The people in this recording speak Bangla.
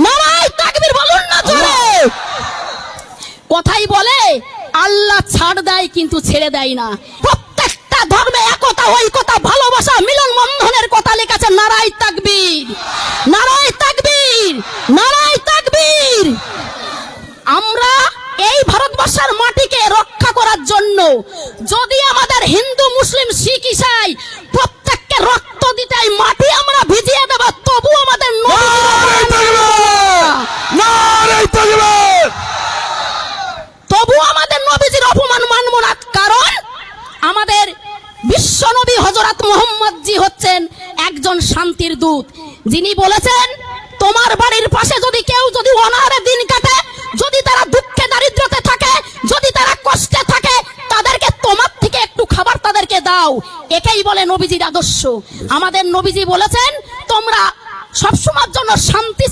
নারায়ে তাকবীর বলুন না জোরে। কথাই বলে আল্লাহ ছাড় দেয় কিন্তু ছেড়ে দেয় না। প্রত্যেকটা ধর্মে একতা, ঐকতা, ভালোবাসা, মিলন বন্ধনের কথা লেখা। নারায়ে তাকবীর, নারায়ে তাকবীর, নারায়ে তাকবীর। আমরা এই ভারতবর্ষের মাটিকে রক্ষা করার জন্য যদি আমাদের হিন্দু, মুসলিম, শিখ, ঈসাই প্রত্যেককে রক্ত দিতে মাটি আমরা ভিজিয়ে দেব, তবু আমাদের নবীজির অপমান মানব না। কারণ আমাদের বিশ্ব নবী হযরত মুহাম্মদ জি হচ্ছেন একজন শান্তির দূত, যিনি বলেছেন তোমার বাড়ির পাশে যদি কেউ যদি অনাহারে দিন কাটে, যদি তারা দুঃখে দারিদ্রতে থাকে, যদি তারা কষ্টে থাকে, তাদেরকে তোমার থেকে একটু খাবার তাদেরকে দাও। একেই বলে নবীজির আদর্শ। আমাদের নবীজি বলেছেন তোমরা সবসময়ের জন্য শান্তি